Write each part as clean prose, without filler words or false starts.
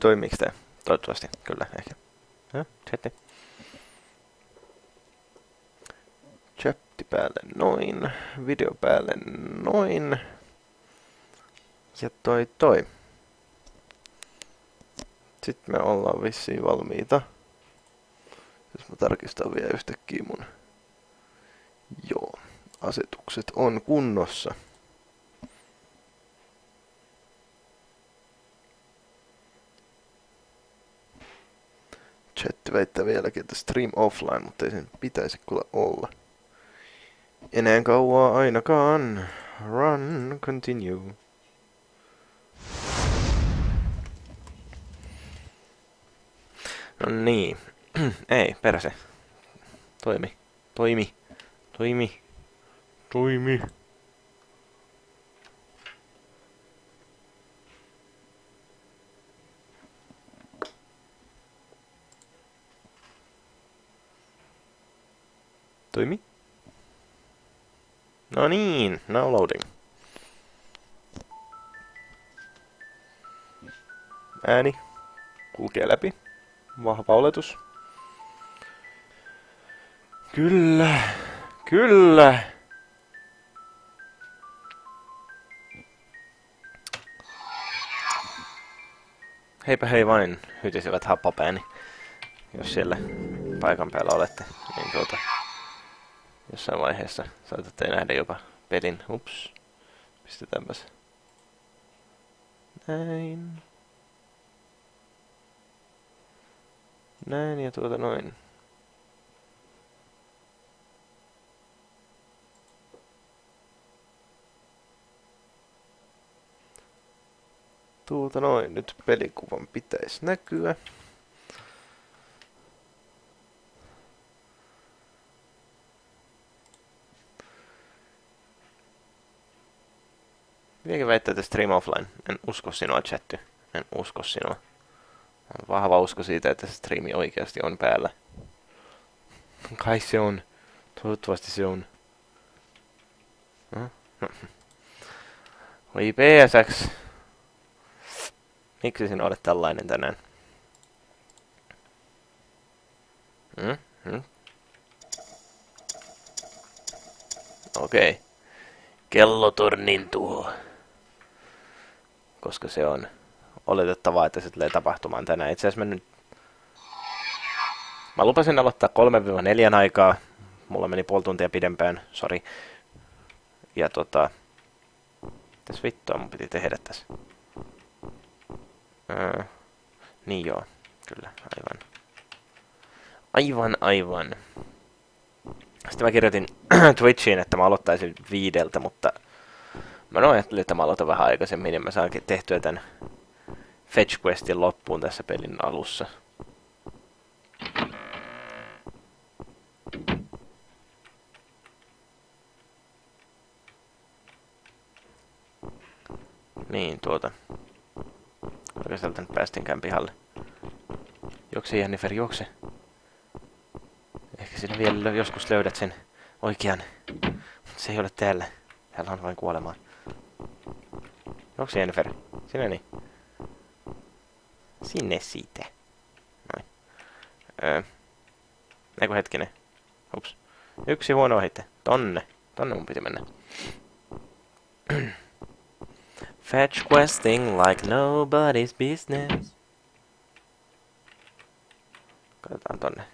Toimiiks tää? Toivottavasti, kyllä, ehkä. Chatti. Chatti päälle noin, video päälle noin. Ja toi. Sitten me ollaan vissiin valmiita. Jos mä tarkistan vielä yhtäkkiä mun asetukset on kunnossa. Chat väittää vieläkin, että stream offline, mutta ei sen pitäisi kyllä olla. Enää kauaa ainakaan. Run, continue. No niin. Ei, perse. Toimi. Toimi? No niin, now loading. Ääni kulkee läpi. Vahva oletus. Kyllä. Heipä hei vain, hytisivät happapääni. Jos siellä paikan päällä olette, niin jossain vaiheessa saatatte nähdä jopa pelin. Ups. Pistetäänpäs. Näin ja noin. Noin. Nyt pelikuvan pitäisi näkyä. Vieläkin väittää, että stream offline. En usko sinua, chatti. En usko sinua. On vahva usko siitä, että se striimi oikeasti on päällä. Kai se on. Toivottavasti se on. No. Oi PSX. Miksi sinä olet tällainen tänään? Okei. Kellotornin tuho. Koska se on oletettavaa, että se tulee tapahtumaan tänään. Itse asiassa mä lupasin aloittaa 3-4 aikaa. Mulla meni puoli tuntia pidempään, sori. Ja mitäs vittua mun piti tehdä tässä? Niin joo, kyllä, aivan. Sitten mä kirjoitin Twitchiin, että mä aloittaisin 5, mutta mä ajattelin, että mä aloitan vähän aikaisemmin, niin mä saankin tehtyä tän Fetch Questin loppuun tässä pelin alussa. Niin, oikeastaan nyt päästinkään pihalle. Juokse Jennifer, juokse. Ehkä sinä vielä joskus löydät sen oikean. Mutta se ei ole täällä. Täällä on vain kuolemaa. Juokse Jennifer. Sinä niin. Sinne siitä. Noin. Eiku hetkinen. Ups. Yksi huono ohitte. Tonne mun piti mennä. Fetch questing like nobody's business. Katsotaan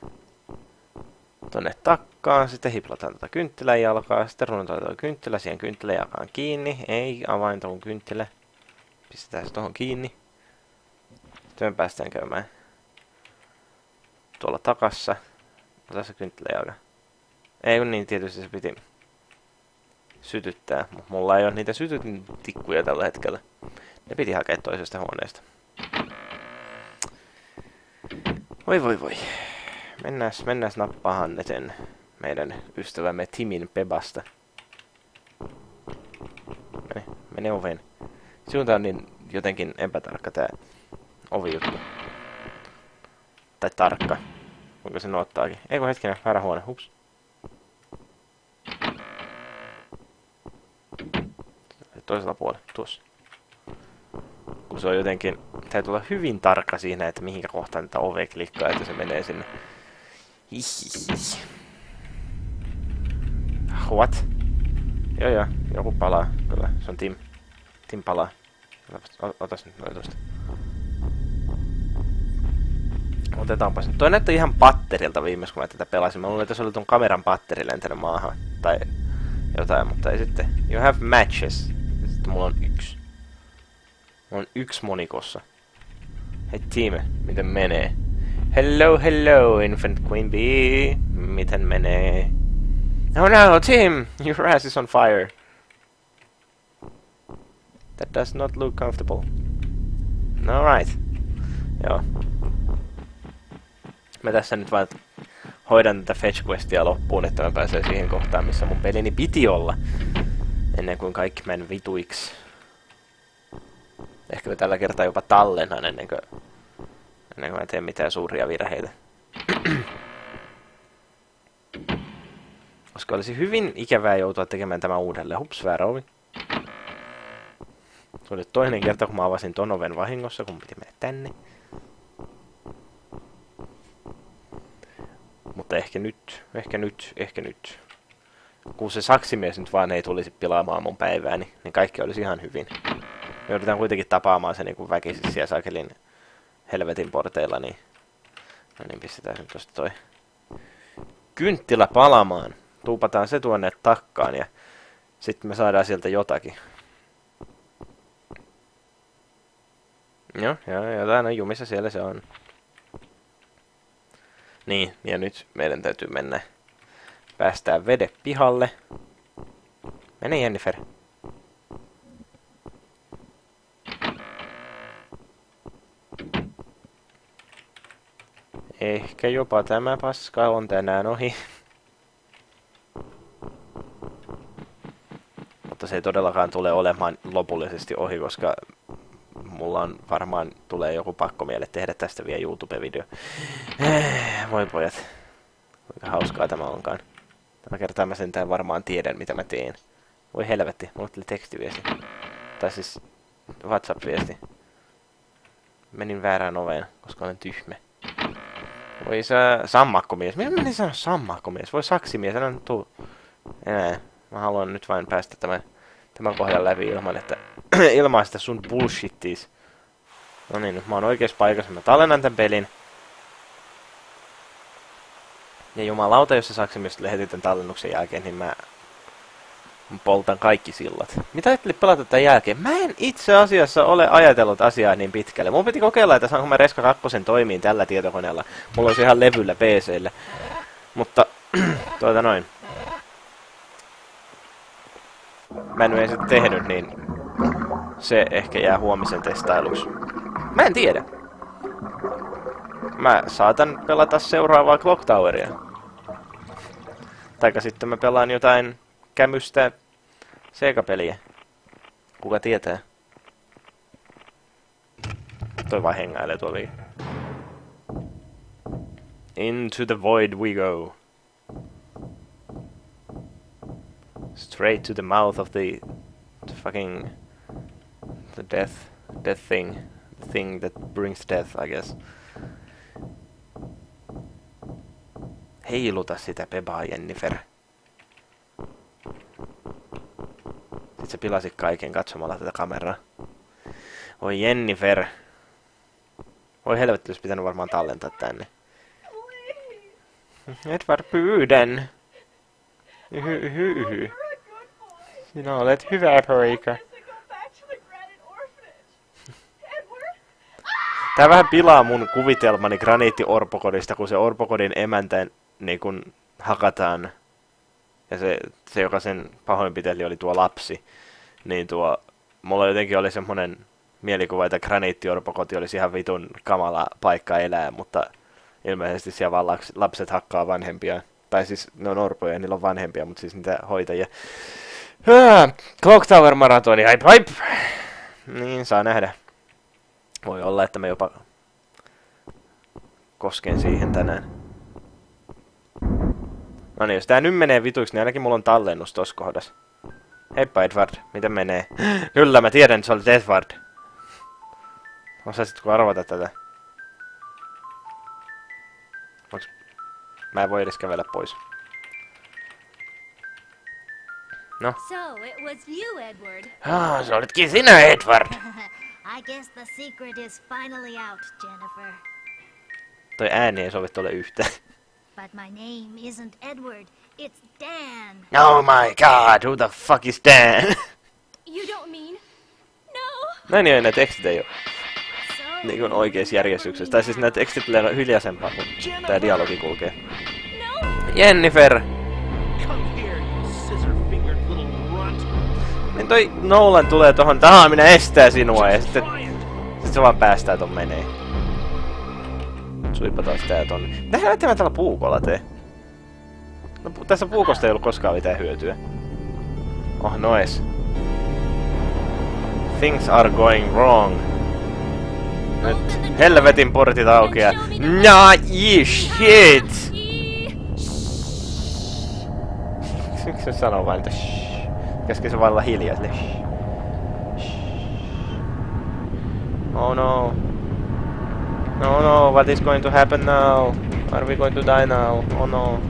tonne takkaan, sitten hiplataan tätä kynttilän jalkaa, sitten runnotaan tuo kynttilä siihen kynttilän jalkaan kiinni. Ei avain tuohon kynttilä. Pistetään se tuohon kiinni. Sitten me päästään käymään tuolla takassa. Ota se kynttilän jalka. Ei kun niin, tietysti se piti sytyttää. Mulla ei ole niitä sytytintikkuja tällä hetkellä. Ne piti hakea toisesta huoneesta. Voi. Mennäs nappaahan sen meidän ystävämme Timin Pebasta. Mene oveen. Sinun tää on niin jotenkin epätarkka tää ovijuttu. Tai tarkka. Kuinka se nuottaakin. Eikö hetkinen, väärä huone. Hups. Toisella puolella, tuossa. kun se on jotenkin, täytyy olla hyvin tarkka siinä, että mihinkä kohtaan tätä ovea klikkaa, että se menee sinne. Hihihi. What? Joo, joku palaa. Kyllä, se on Tim. Tim palaa. Otas nyt noin tosta. Otetaanpa sen. Toi näyttää ihan patterilta viimeis, kun mä tätä pelasin. Mä luulen, että se oli tuon kameran patteri lentänyt maahan. Tai jotain, mutta ei sitten. You have matches. Sitten mulla on yksi. Mulla on yksi monikossa. Hei Tim, miten menee? Hello, Infant Queen Bee. Miten menee? Oh no, Tim! Your ass is on fire. That does not look comfortable. Alright. Joo. Mä tässä nyt vaan hoidan tätä fetch questia loppuun, että mä pääsen siihen kohtaan, missä mun pelini piti olla. Ennen kuin kaikki meni vituiksi. Ehkä mä tällä kertaa jopa tallennan ennen kuin mä teen mitään suuria virheitä. Koska olisi hyvin ikävää joutua tekemään tämä uudelleen. Hups, väärä ovi. Se oli toinen kerta, kun mä avasin ton oven vahingossa, kun piti mennä tänne. Mutta ehkä nyt. Kun se saksimies nyt vaan ei tulisi pilaamaan mun päivääni, niin kaikki olisi ihan hyvin. Me joudutaan kuitenkin tapaamaan se niin väkisin siellä sakelin helvetin porteilla, niin... No niin, pistetään nyt tosta toi kynttilä palamaan. Tuupataan se tuonne takkaan ja sitten me saadaan sieltä jotakin. Joo, jotain on jumissa, siellä se on. Niin, ja nyt meidän täytyy mennä. Päästään vede pihalle. Mene Jennifer. Ehkä jopa tämä paska on tänään ohi. Mutta se ei todellakaan tule olemaan lopullisesti ohi, koska mulla on varmaan tulee joku pakkomielle tehdä tästä vielä YouTube-video. Voi pojat. Kuinka hauskaa tämä onkaan. Tämä kertaa mä sentään varmaan tiedän, mitä mä teen. Voi helvetti, mulle tuli tekstiviesti. Tai siis WhatsApp-viesti. Menin väärään oveen, koska olen tyhmä. Voi sammakkomies. Minä menin sanoa sammakkomies? Voi saksimies, älä nyt tuu. Enää. Mä haluan nyt vain päästä tämän kohdan läpi ilman, että ilman sitä sun bullshittiis. No niin, nyt mä oon oikeassa paikassa. Mä tallennan tän pelin. Ja jumalauta, jos se saksimies lähetit tän tallennuksen jälkeen, niin mä poltan kaikki sillat. Mitä ajattelit pelata tämän jälkeen? Mä en itse asiassa ole ajatellut asiaa niin pitkälle. Mun piti kokeilla, että saanko mä Reska 2 toimiin tällä tietokoneella. Mulla olisi ihan levyllä PC:llä. Mutta, noin. Mä en ole sitä tehnyt, niin se ehkä jää huomisen testailuksi. Mä en tiedä. Mä saatan pelata seuraavaa Clock Toweria. Taikka sitten mä pelaan jotain kämystä Sega-peliä. Kuka tietää? Toi vaan hengailee tuolla. Into the void we go. Straight to the mouth of the fucking... the death thing. The thing that brings death, I guess. Heiluta sitä pebaa, Jennifer. Sitten se pilasi kaiken katsomalla tätä kameraa. Oi Jennifer. Voi helvetti, olisi pitänyt varmaan tallentaa tänne. Edward, pyydän. Sinä olet hyvä poika. Tää vähän pilaa mun kuvitelmani graniitti-orpokodista, kun se orpokodin emäntä niin kun hakataan. Ja se joka sen pahoinpiteli oli tuo lapsi. Niin mulla jotenkin oli semmonen mielikuva, että graniitti-orpokoti olisi ihan vitun kamala paikka elää, mutta ilmeisesti siellä vaan lapset hakkaa vanhempia. Tai siis ne on orpoja ja niillä on vanhempia, mutta siis niitä hoitajia. Clock Tower maratoni, haip! Niin, saa nähdä. Voi olla, että mä jopa kosken siihen tänään. No niin, jos tää nyt menee vituiksi, niin ainakin mulla on tallennus tossa kohdassa. Heippa Edward, miten menee? Kyllä, mä tiedän, että sä olet Edward. Osaisitko arvata tätä? Mä en voi edes kävellä pois. No. So, it was you, Edward. Se olitkin sinä, Edward! I guess the secret is finally out, Jennifer. Toi ääni ei sovi tuolle yhtään. But my name isn't Edward, it's Dan. Oh my god, who the fuck is Dan? You don't mean? No! Näin niin, nämä tekstit ei oo So, niin kuin oikeassa järjestyksessä. Tai siis nämä tekstit tulee hiljaisempaa, kun tää dialogi kulkee. no! Jennifer! Come here, you scissor-fingered little runt. Niin toi Nolan tulee tohon, minä estää sinua, ja sitten se vaan päästää ton menee. Suippa taas tää tonne. Mitä helvettiä mä tällä puukolla tee? No tässä puukosta ei ollut koskaan mitään hyötyä. Oh nois. Things are going wrong. Nyt helvetin portit aukeaa. Shit! Miksi se sanoo vain, että shh? Käskee se vaan olla hiljaa sille shh. Oh no. No no, what is going to happen now? Are we going to die now? Oh no.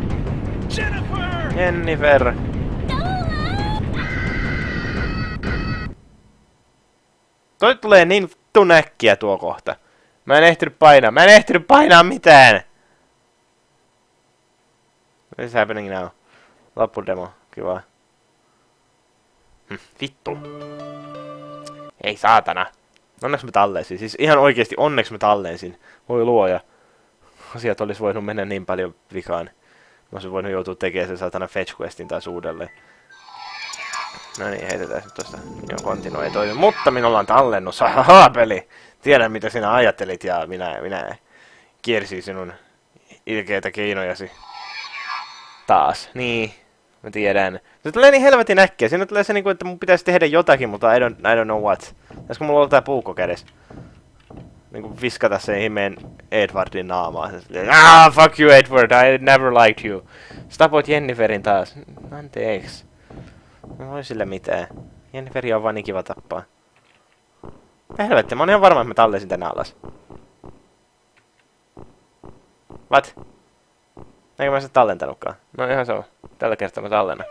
Jennifer! Jennifer! Toi tulee niin vittu näkkiä tuo kohta. Mä en ehtinyt painaa mitään! What is happening now? Loppudemo, kiva. Vittu. Ei saatana. Onneksi mä tallensin. Siis ihan oikeesti onneksi mä tallensin. Voi luoja. Asiat olis voinut mennä niin paljon vikaan. Mä olisin voinut joutua tekemään sen saatana fetch questin taas uudelleen. No niin, heitetään nyt tosta. Joo, continue ei toimi. Mutta minulla on tallennus. Haha, peli. Tiedän mitä sinä ajattelit ja minä kiersin sinun ilkeitä keinojasi. Taas. Niin. Mä tiedän. Se tulee niin helvetin äkkiä. Siinä tulee se niinku, että mun pitäisi tehdä jotakin, mutta I don't know what. Täskö mulla on tää puukko kädessä? Niinku viskata sen himeen Edwardin naamaa. Fuck you Edward, I never liked you. Sä tapoit Jenniferin taas. Anteeksi. Mä voi sille mitään. Jenniferi on vaan niin kiva tappaa. Helvetti, mä oon ihan varma, että mä tallensin tänne alas. What? Eikö mä sitä tallentanutkaan? No ihan se on. Tällä kertaa mä tallennan.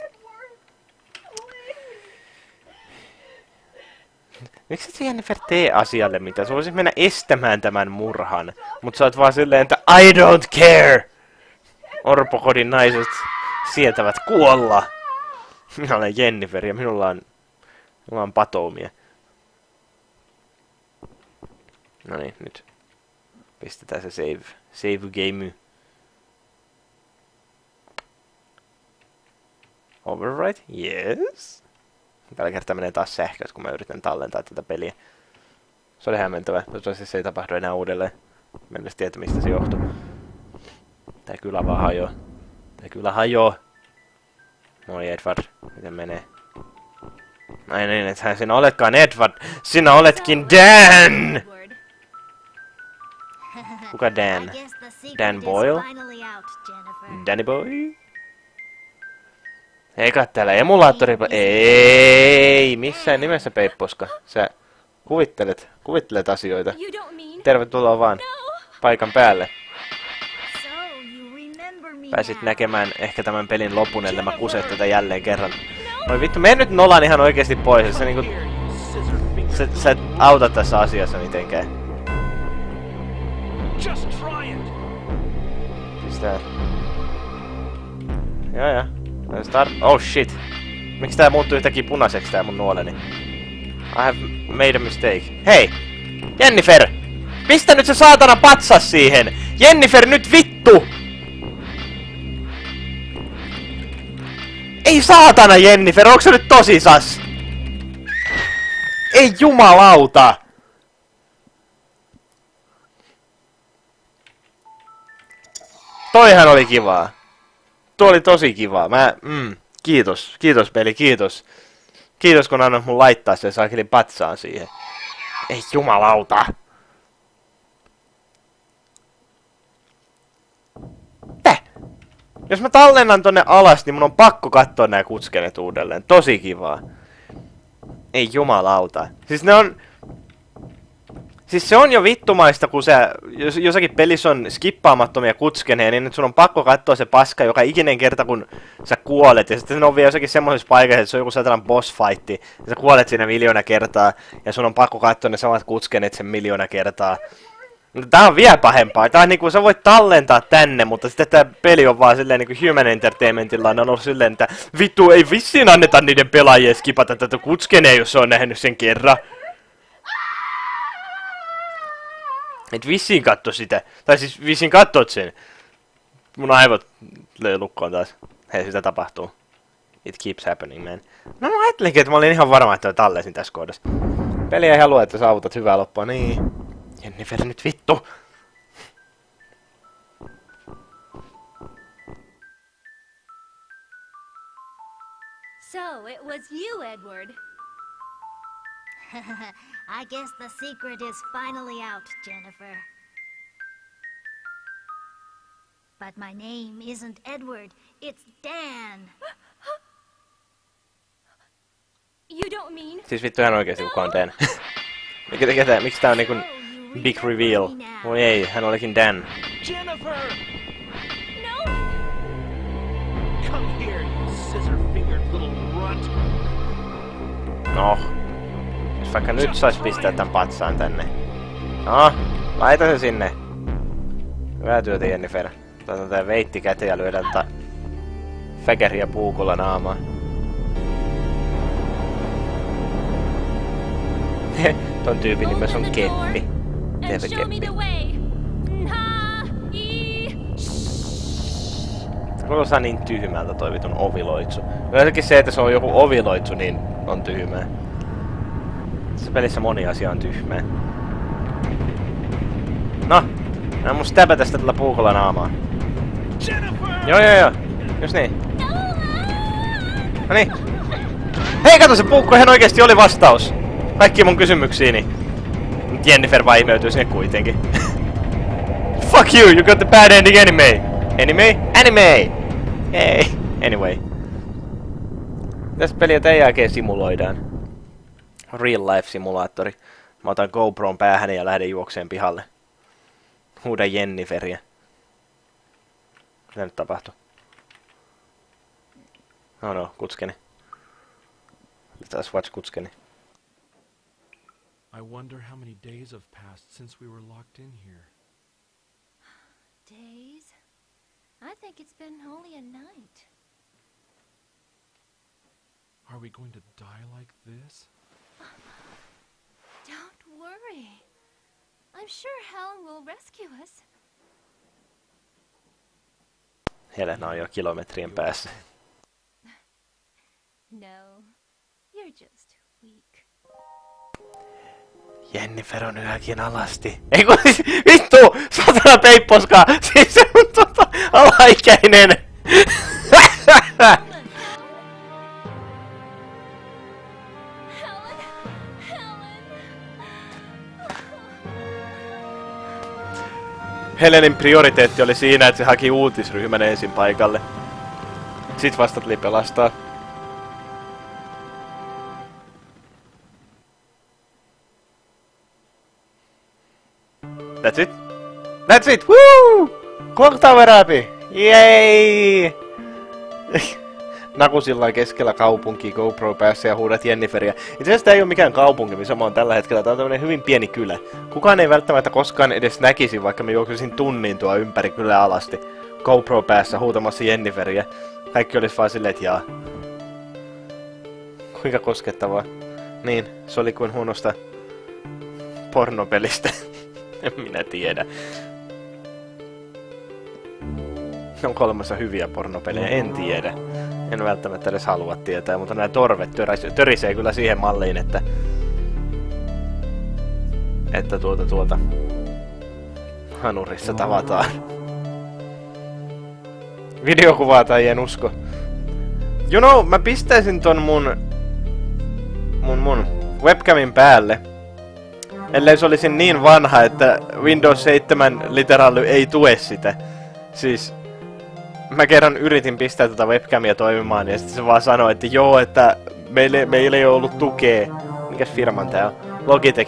Miksi et sä Jennifer tee asialle mitään? Sä voisit mennä estämään tämän murhan. Mut sä oot vaan silleen, että I don't care! Orpokodin naiset sietävät kuolla. Minä olen Jennifer ja minulla on patoumia. No niin, nyt pistetään se save game. Override? Yes. Tällä kertaa menee taas sähköt, kun mä yritän tallentaa tätä peliä. Se oli hämmentävä. Toivottavasti se ei tapahdu enää uudelleen. Mä en edes tiedä, mistä se johtuu. Tää kyllä vaan hajoo. Tää kyllä hajoo. Moi Edward. Miten menee? Ai niin, ethän sinä oletkaan Edward. Sinä oletkin Dan! Kuka Dan? Dan Boyle? Danny Boy? Eikä täällä emulaattori... Ei, missään nimessä Peipposka. Sä kuvittelet asioita. Tervetuloa vaan paikan päälle. Pääsit näkemään ehkä tämän pelin lopun, ellei mä kuse tätä jälleen kerran. Oi vittu, mene nyt Nolan ihan oikeesti pois. Sä niinku... Sä et auta tässä asiassa mitenkään. Pistää. Joo. Start. Oh shit. Miksi tää muuttui yhtäkkiä punaiseksi tää mun nuoleni? I have made a mistake. Hei! Jennifer! Pistä nyt se saatana patsas siihen! Jennifer, nyt vittu! Ei saatana Jennifer, onko se nyt tosissas? Ei jumalauta! Toihan oli kivaa. Tuo oli tosi kivaa. Kiitos. Kiitos peli, kiitos. Kiitos kun annoit mun laittaa sen saakelin patsaan siihen. Ei jumalauta. Jos mä tallennan tonne alas, niin mun on pakko katsoa nää kutskenet uudelleen. Tosi kivaa. Ei jumalauta. Siis ne on... Siis se on jo vittumaista, kun se jossakin pelissä on skippaamattomia kutskeneja, niin nyt sun on pakko katsoa se paska joka ikinen kerta, kun sä kuolet. Ja sitten ne on vielä jossakin semmoisessa paikassa, että se on joku sellainen boss fightti, ja sä kuolet siinä 1 000 000 kertaa, ja sun on pakko katsoa ne samat kutskeneet sen 1 000 000 kertaa. Mutta tää on vielä pahempaa. Tää on niinku, sä voit tallentaa tänne, mutta sitten tää peli on vaan silleen niinku Human Entertainmentilla on ollut silleen, että vittu ei vissiin anneta niiden pelaajien skipata tätä kutskeneen, jos se on nähnyt sen kerran. Et vissiin katso sitä. Tai siis vissiin katsot sen. Mun aivot löi lukkoon taas. Hei, sitä tapahtuu. It keeps happening, man. No mä ajattelinkin, että mä olin ihan varma, että tallesin tässä kohdassa. Peli ei halua, että saavutat hyvää loppua. Niin. Jennifer nyt vittu. So, it was you, Edward. I guess the secret is finally out, Jennifer. But my name isn't Edward, it's Dan. You don't mean? Siis vittu ihan oikeesti kuka on Dan. Miksi tää on niinku big reveal? Voi ei, hän olikin Dan. Jennifer! No! Come here, you scissor-fingered little runt. No. Jos vaikka nyt sais pistää tän patsaan tänne. No, laita se sinne. Hyvää työtä, Jennifer. Otetaan tää veitti käteen ja lyödään tätä fäkäriä puukolla naamaa. Ton tyypin nimessä on Keppi. Terve, Keppi. Kuulostaa niin tyhmältä toi vitun oviloitsu. Yleensäkin se, että se on joku oviloitsu, niin on tyhmää. Tässä pelissä moni asia on tyhmää. No, nää mun stäpätä tästä tällä puukolla naamaa. Joo. Just niin. Noniin. Hei, kato, se puukko ihan oikeesti oli vastaus. Kaikki mun kysymyksiini. Mut Jennifer vaan imeytyy sinne kuitenkin. Fuck you got the bad ending anyway. Anime! Hey! Anyway. Tässä peliä tämän jälkeen simuloidaan. Real life simulaattori. Mä otan GoPron päähän ja lähden juokseen pihalle. Huudan Jenniferiä. Mitä nyt tapahtuu? No, kutskeni. Let's watch kutskeni. I wonder how many days have passed since we were locked in here. Days? I think it's been only a night. Are we going to die like this? Don't worry. I'm sure Helen will rescue us. Helena on jo kilometrien päässä. No, you're just weak. Jennifer on yhäkin alasti. Ei kun siis, vittu! Satana peipposkaa! Siis se on alaikäinen! Helenin prioriteetti oli siinä, että se haki uutisryhmän ensin paikalle. Sit vasta tuli pelastaa. That's it? That's it! Woo! Clock Tower läpi! Yay! Nakusilla keskellä kaupunkia GoPro päässä ja huudat Jenniferiä. Itse asiassa tää ei oo mikään kaupunki, missä mä oon tällä hetkellä. Tää on tämmönen hyvin pieni kylä. Kukaan ei välttämättä koskaan edes näkisi, vaikka mä juoksisin tunnin tuo ympäri kylää alasti. GoPro päässä huutamassa Jenniferiä. Kaikki olis vaan silleen, että jaa. Kuinka koskettavaa. Niin, se oli kuin huonosta pornopelistä. En minä tiedä. Onko olemassa hyviä pornopelejä? En tiedä. En välttämättä edes halua tietää, mutta nämä torvet törisee kyllä siihen malliin, että hanurissa tavataan. Videokuvaa tai en usko. You know, mä pistäisin ton mun webcamin päälle. Ellei se olisi niin vanha, että Windows 7 literaali ei tue sitä. Siis mä kerran yritin pistää tätä webcamia toimimaan ja sitten se vaan sanoi, että joo, että meillä ei ole ollut tukea. Mikäs firman tää on?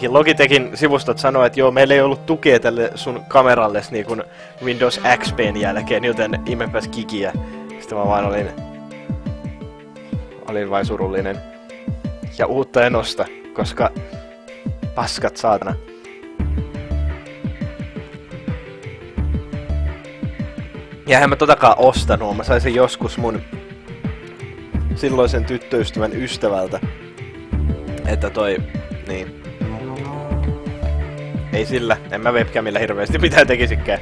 Logitechin sivustot sanoo, että joo, meillä ei ollut tukea tälle sun kameralle niin kuin Windows XP:n jälkeen, joten imepäs kikiä. Sitten mä vaan olin vain surullinen. Ja uutta en osta, koska paskat saatana. Ja en mä totakaan ostanut, mä sain sen joskus mun silloisen tyttöystävän ystävältä. Että niin. Ei sillä, en mä webcamilla hirveästi mitään tekisikään.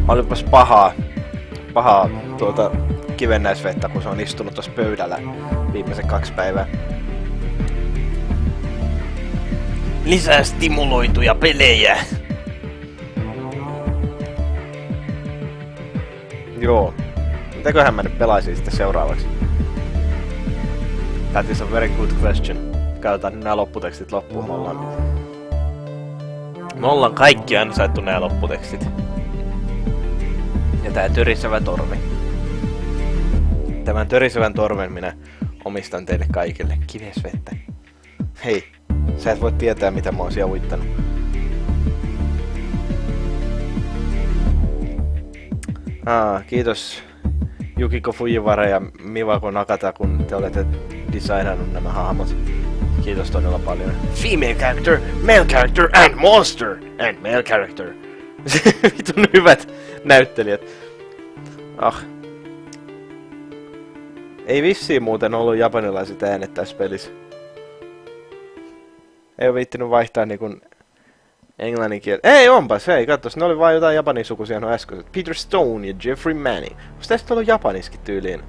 Olipas pahaa kivennäisvettä, kun se on istunut tossa pöydällä viimeiset 2 päivää. Lisää stimuloituja pelejä! Joo. Mitäköhän mä nyt pelaisin sitten seuraavaksi? That is a very good question. Käytetään nää lopputekstit loppuun. Me ollaan kaikki ansaittu nää lopputekstit. Ja tää törisevä torvi. Tämän törisevän torven minä omistan teille kaikille. Kivesvettä. Hei, sä et voi tietää mitä mä oon siellä uittanut. Kiitos Yukiko Fujiwara ja Miwako Nakata, kun te olette designannut nämä hahmot. Kiitos todella paljon. Female character, male character and monster and male character. Vitun hyvät näyttelijät. Ei vissiin muuten ollut japanilaiset äänet tässä pelissä. Ei oo viittinyt vaihtaa niinkun englannin kieltä. Ei onpas, hei katsos, ne oli vaan jotain japanisukuisia no äskeiset. Peter Stone ja Jeffrey Manning. Onks tästä ollut japaniskin tyyliin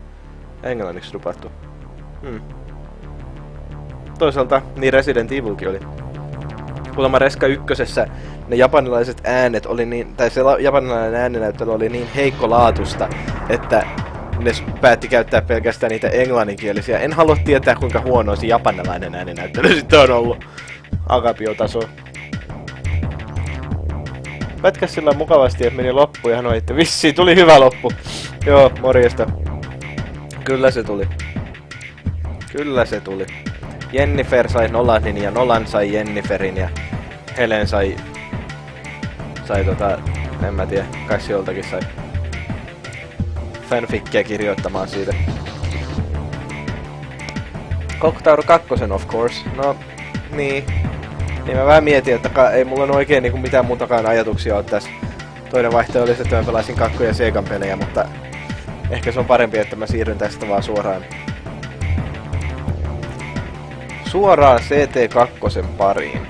englanniksi dupattu? Toisaalta niin Resident Evilkin oli. Kuulemma Reska ykkösessä ne japanilaiset äänet oli niin, tai se japanilainen ääninäyttely oli niin heikkolaatusta, että ne päätti käyttää pelkästään niitä englanninkielisiä. En halua tietää kuinka huono se japanilainen ääninäyttely sitten on ollut. Agapio-taso. Pätkäs sillä mukavasti, että meni loppuun ja sanoi, että vissiin tuli hyvä loppu. Joo, morjesta. Kyllä se tuli. Kyllä se tuli. Jennifer sai Nolanin ja Nolan sai Jenniferin ja Helen sai en mä tiedä, kai se joltakin sai fanfickia kirjoittamaan siitä. Koktauru 2 of course. No, niin mä vähän mietin, että ei mulla oikein niinku mitään muutakaan ajatuksia ole tässä. Toinen vaihtoehto olisi, että mä pelaisin Kakko ja Segan pelejä, mutta ehkä se on parempi, että mä siirryn tästä vaan suoraan CT2 pariin.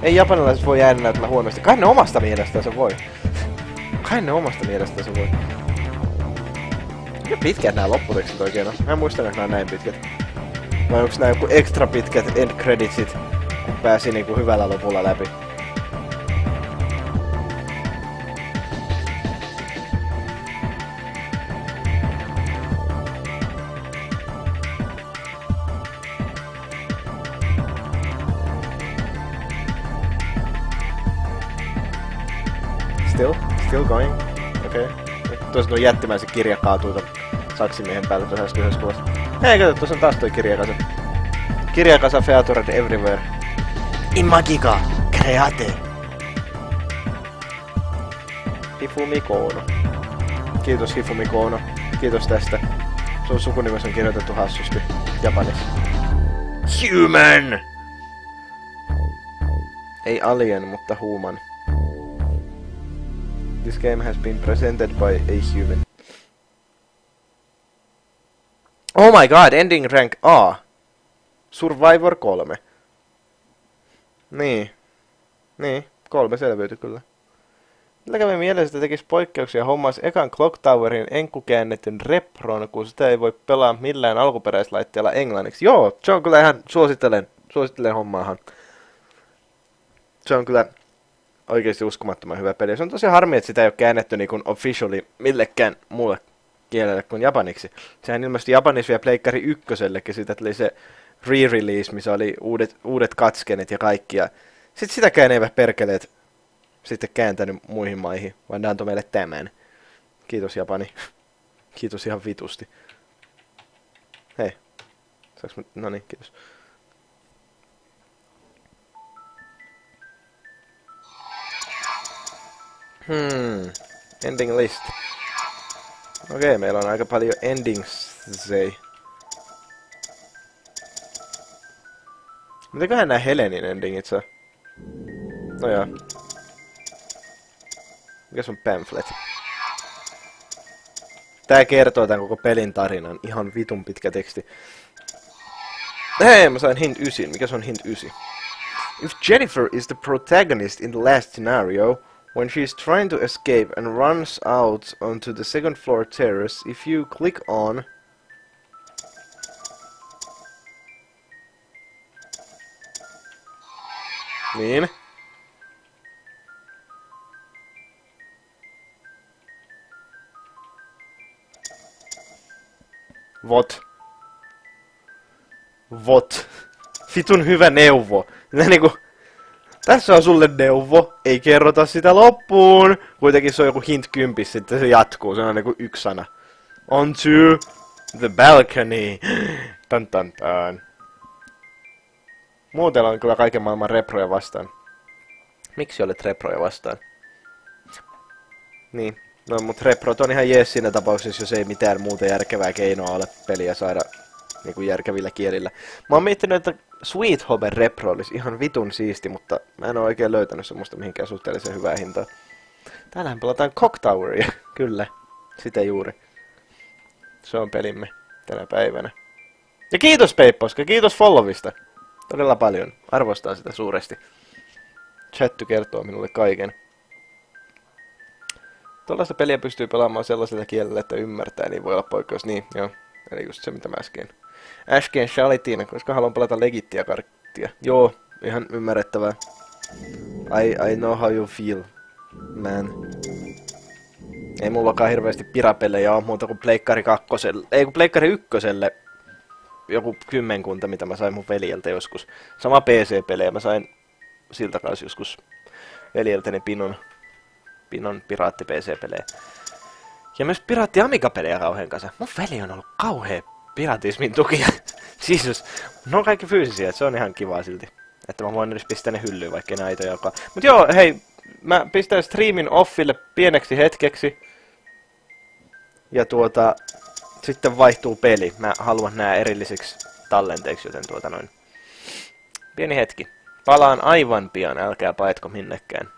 Ei japanilaiset voi ääninäytellä huonosti. Kai ne omasta mielestään se voi. Kuinka pitkät nää lopputekstit oikein on? Mä en muista, että nää on näin pitkät. Vai onks nää joku extra pitkät end creditsit, kun pääsi niinku hyvällä lopulla läpi? Still going? Okei. Tuossa on jättimäisen kirja kaatuu ton saksimiehen päälle tuossa äskeisessä kuvassa. Hei, kato, tuossa on taas toi kirjakasa. Kirjakasa featured everywhere. Imagiga create. Hifumi Koono. Kiitos Hifumi Koono. Kiitos tästä. Sun sukunimessä on kirjoitettu hassusti japanissa. Human! Ei alien, mutta human. This game has been presented by a human. Oh my god, ending rank A. Survivor 3. Niin, 3 selviytyi kyllä. Millä kävi mielessä, että tekisi poikkeuksia hommas ekan Clock Towerin enkukäännetyn repron, kun sitä ei voi pelaa millään alkuperäislaitteella englanniksi. Joo, se on kyllä ihan suosittelen hommaahan. Se on kyllä oikeesti uskomattoman hyvä peli. Se on tosi harmi, että sitä ei ole käännetty niin kuin officially millekään muulle kielelle kuin japaniksi. Sehän ilmestyi Japanissa vielä Pleikkari ykkösellekin, siitä tuli se re-release, missä oli uudet katskenet ja kaikki. Ja sit sitäkään eivät perkeleet sitten kääntänyt muihin maihin, vaan ne antoi meille tämän. Kiitos Japani. Kiitos ihan vitusti. Hei. Saaks mä... No niin, kiitos. Ending list. Okei, meillä on aika paljon endings. Mitäköhän nää Helenin endingit saa? No joo. Mikäs on pamphlet? Tää kertoo tän koko pelin tarinan. Ihan vitun pitkä teksti. Hei, mä sain hint 9. Mikäs on hint 9? If Jennifer is the protagonist in the last scenario, when she is trying to escape and runs out onto the second floor terrace, if you click on... Niin. Vot. Vitun hyvä neuvo. Niinku... Tässä on sulle neuvo, ei kerrota sitä loppuun. Kuitenkin se on joku hint 10, sitten se jatkuu, se on niinku yksi sana. Onto the balcony. Tan tan tan. Muuten on kyllä kaiken maailman reproja vastaan. Miksi olet reproja vastaan? Niin, no mut reprot on ihan jees siinä tapauksessa, jos ei mitään muuta järkevää keinoa ole peliä saada niinku järkevillä kielillä. Mä oon miettinyt, että Sweet Home repro olisi ihan vitun siisti, mutta mä en oo oikein löytänyt semmoista mihinkään suhteellisen hyvää hintaa. Täällähän pelataan Clock Toweria, kyllä, sitä juuri. Se on pelimme tänä päivänä. Ja kiitos Peipposka, kiitos followista. Todella paljon, arvostan sitä suuresti. Chatty kertoo minulle kaiken. Tuollaista peliä pystyy pelaamaan sellaisella kielellä, että ymmärtää, niin voi olla poikkeus. Niin, joo. Eli just se, mitä mä äsken shalitin, koska haluan pelata legittiä karttia. Joo, ihan ymmärrettävää. I know how you feel, man. Ei mullakaan hirveästi pirapelejä ole muuta kuin Pleikkari 2. Ei kun Pleikkari 1. Joku 10, mitä mä sain mun veljeltä joskus. Sama PC-pelejä mä sain siltä kanssa joskus veljeltäni Pinon piraatti-PC-pelejä. Ja myös piraatti Amiga-pelejä kauhean kanssa. Mun veli on ollut kauhea piratismin tukija. Jesus. No kaikki fyysisiä, se on ihan kivaa silti. Että mä voin edes pistää ne hyllyyn, vaikka enää aitoja olekaan. Mut joo, hei. Mä pistän streamin offille pieneksi hetkeksi. Ja sitten vaihtuu peli. Mä haluan nää erillisiksi tallenteiksi, joten pieni hetki. Palaan aivan pian, älkää paetko minnekään.